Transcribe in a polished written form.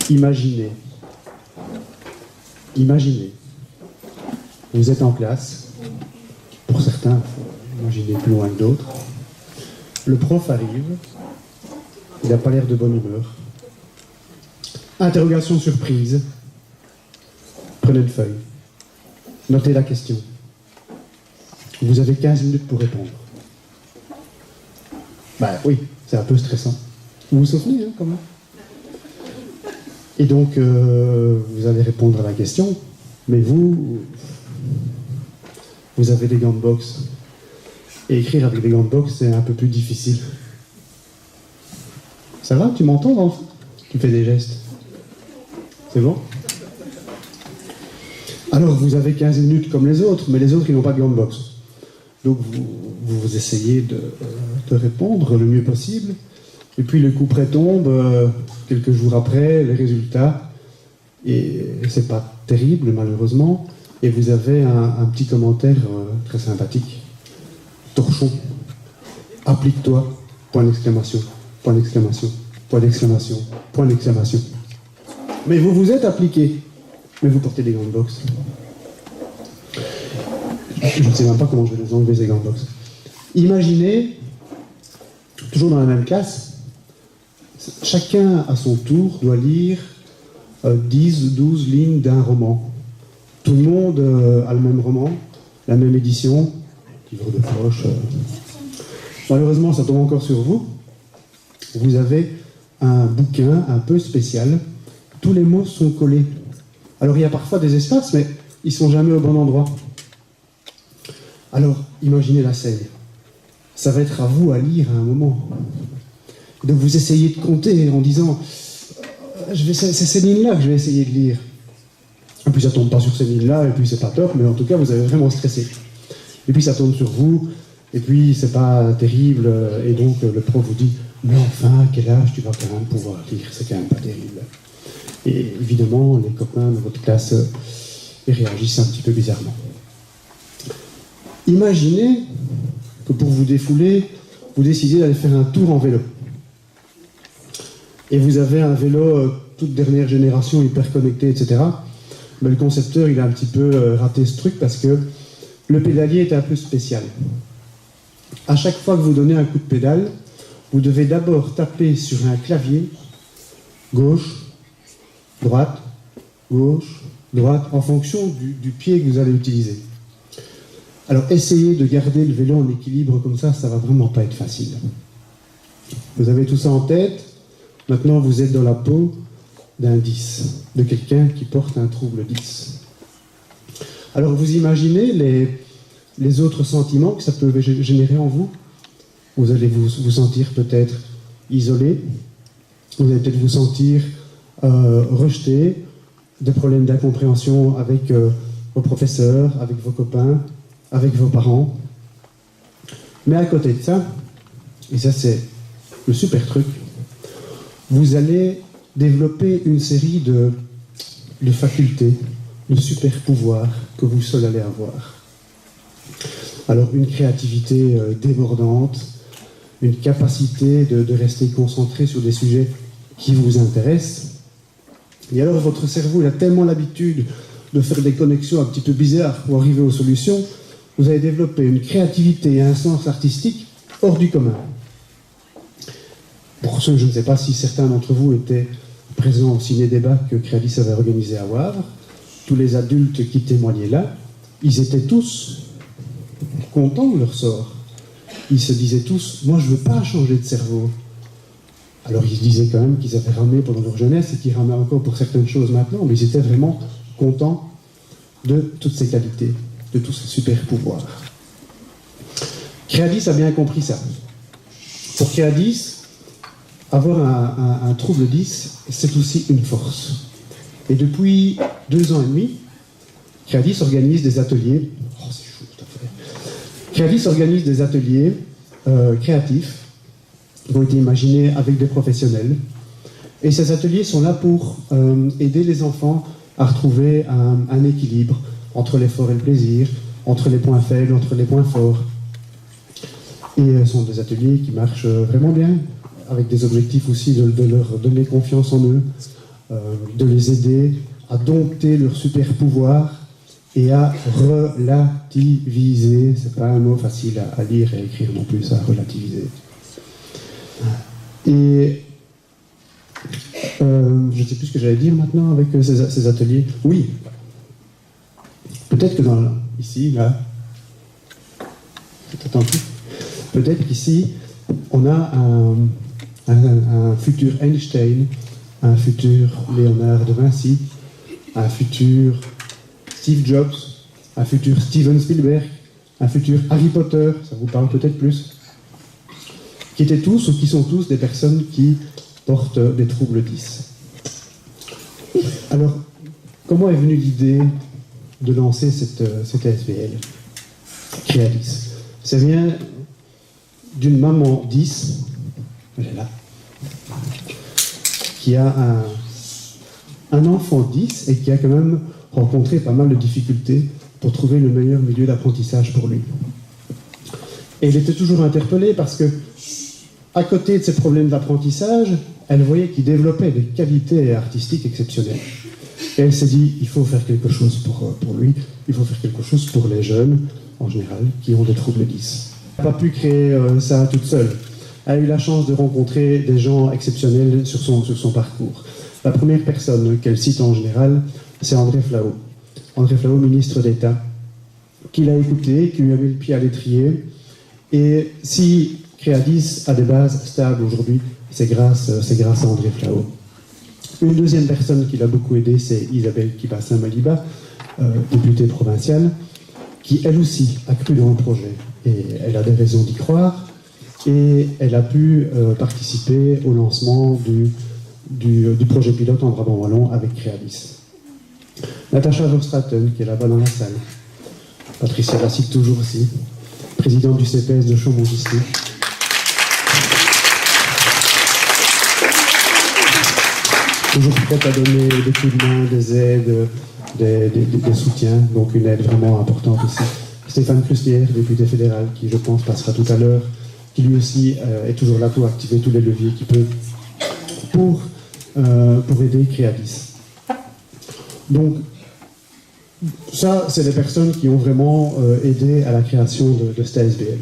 Imaginez, vous êtes en classe, pour certains, imaginez plus loin que d'autres, le prof arrive, il n'a pas l'air de bonne humeur. Interrogation surprise, prenez une feuille, notez la question. Vous avez 15 minutes pour répondre. Bah oui, c'est un peu stressant. Vous vous souvenez, hein, quand même. Et donc, vous allez répondre à la question, mais vous avez des gants de boxe. Et écrire avec des gants de boxe, c'est un peu plus difficile. Ça va? Tu m'entends, dans le fond? Tu fais des gestes. C'est bon? Alors, vous avez 15 minutes comme les autres, mais les autres, ils n'ont pas de gants de boxe. Donc, vous essayez de répondre le mieux possible. Et puis, le coup près tombe, quelques jours après, les résultats. Et c'est pas terrible, malheureusement. Et vous avez un petit commentaire très sympathique. Torchon, applique-toi, point d'exclamation, point d'exclamation, point d'exclamation, point d'exclamation. Mais vous vous êtes appliqué, mais vous portez des gants de boxe. Je ne sais même pas comment je vais les enlever, ces gants de boxe. Imaginez, toujours dans la même classe, chacun à son tour doit lire 10 ou 12 lignes d'un roman. Tout le monde a le même roman, la même édition, livre de poche. Malheureusement, ça tombe encore sur vous. Vous avez un bouquin un peu spécial. Tous les mots sont collés. Alors, il y a parfois des espaces, mais ils ne sont jamais au bon endroit. Alors, imaginez la scène. Ça va être à vous à lire à un moment. Donc, vous essayez de compter en disant c'est ces lignes-là que je vais essayer de lire. Et puis, ça ne tombe pas sur ces lignes-là, et puis c'est pas top, mais en tout cas, vous avez vraiment stressé. Et puis, ça tombe sur vous, et puis, c'est pas terrible, et donc, le prof vous dit mais enfin, à quel âge tu vas quand même pouvoir lire? C'est quand même pas terrible. Et évidemment, les copains de votre classe ils réagissent un petit peu bizarrement. Imaginez que pour vous défouler, vous décidez d'aller faire un tour en vélo. Et vous avez un vélo toute dernière génération, hyper connecté, etc. Mais le concepteur, il a un petit peu raté ce truc parce que le pédalier est un peu spécial. À chaque fois que vous donnez un coup de pédale, vous devez d'abord taper sur un clavier gauche, droite, gauche, droite, en fonction du pied que vous allez utiliser. Alors, essayez de garder le vélo en équilibre comme ça va vraiment pas être facile. Vous avez tout ça en tête. Maintenant, vous êtes dans la peau d'un 10, de quelqu'un qui porte un trouble 10. Alors, vous imaginez les autres sentiments que ça peut générer en vous. Vous allez vous sentir peut-être isolé. Vous allez peut-être vous sentir rejeté, des problèmes d'incompréhension avec vos professeurs, avec vos copains, avec vos parents. Mais à côté de ça, et ça c'est le super truc, vous allez développer une série de facultés, de super pouvoirs que vous seul allez avoir. Alors une créativité débordante, une capacité de rester concentré sur des sujets qui vous intéressent. Et alors votre cerveau il a tellement l'habitude de faire des connexions un petit peu bizarres pour arriver aux solutions, vous allez développer une créativité et un sens artistique hors du commun. Pour ceux, je ne sais pas si certains d'entre vous étaient présents au ciné-débat que Crealis avait organisé à Wavre, tous les adultes qui témoignaient là, ils étaient tous contents de leur sort. Ils se disaient tous, moi je ne veux pas changer de cerveau. Alors ils se disaient quand même qu'ils avaient ramé pendant leur jeunesse et qu'ils ramaient encore pour certaines choses maintenant, mais ils étaient vraiment contents de toutes ces qualités, de tous ces super pouvoirs. Crealis a bien compris ça. Pour Crealis, avoir un trouble 10, c'est aussi une force. Et depuis 2 ans et demi, Crealis organise des ateliers. Oh, c'est chaud, tout à fait. Crealis organise des ateliers créatifs qui ont été imaginés avec des professionnels. Et ces ateliers sont là pour aider les enfants à retrouver un équilibre entre l'effort et le plaisir, entre les points faibles, entre les points forts. Et ce sont des ateliers qui marchent vraiment bien, avec des objectifs aussi de leur donner confiance en eux, de les aider à dompter leur super pouvoir et à relativiser. C'est pas un mot facile à lire et à écrire non plus, à relativiser. Et je ne sais plus ce que j'allais dire maintenant avec ces ateliers. Oui, peut-être que ici, là, c'est attentif. Peut-être qu'ici, on a un futur Einstein, un futur Léonard de Vinci, un futur Steve Jobs, un futur Steven Spielberg, un futur Harry Potter, ça vous parle peut-être plus, qui étaient tous ou qui sont tous des personnes qui portent des troubles 10. Alors, comment est venue l'idée de lancer cette SBL Créa10? Ça vient d'une maman 10, elle est là, qui a un enfant 10 et qui a quand même rencontré pas mal de difficultés pour trouver le meilleur milieu d'apprentissage pour lui. Et elle était toujours interpellée parce que, à côté de ses problèmes d'apprentissage, elle voyait qu'il développait des qualités artistiques exceptionnelles. Et elle s'est dit, il faut faire quelque chose pour lui, il faut faire quelque chose pour les jeunes, en général, qui ont des troubles 10. Elle n'a pas pu créer ça toute seule. Elle a eu la chance de rencontrer des gens exceptionnels sur son parcours. La première personne qu'elle cite en général, c'est André Flau. André Flau, ministre d'État, qui l'a écouté, qui lui a mis le pied à l'étrier. Et si Créa10 a des bases stables aujourd'hui, c'est grâce à André Flau. Une deuxième personne qui l'a beaucoup aidé, c'est Isabelle Kibassin-Maliba, députée provinciale, qui elle aussi a cru dans le projet. Et elle a des raisons d'y croire. Et elle a pu participer au lancement du projet pilote en Brabant Wallon avec Créa10. Natacha Verstraeten, qui est là-bas dans la salle. Patricia la cite toujours aussi, présidente du CPS de Chaumont-Gisley. Toujours prête à donner des coups de main, des aides, des soutiens, donc une aide vraiment importante aussi. Stéphane Cruslière, député fédéral, qui je pense passera tout à l'heure, qui lui aussi est toujours là pour activer tous les leviers qu'il peut pour aider Créa10. Donc, ça, c'est des personnes qui ont vraiment aidé à la création de cette SBL.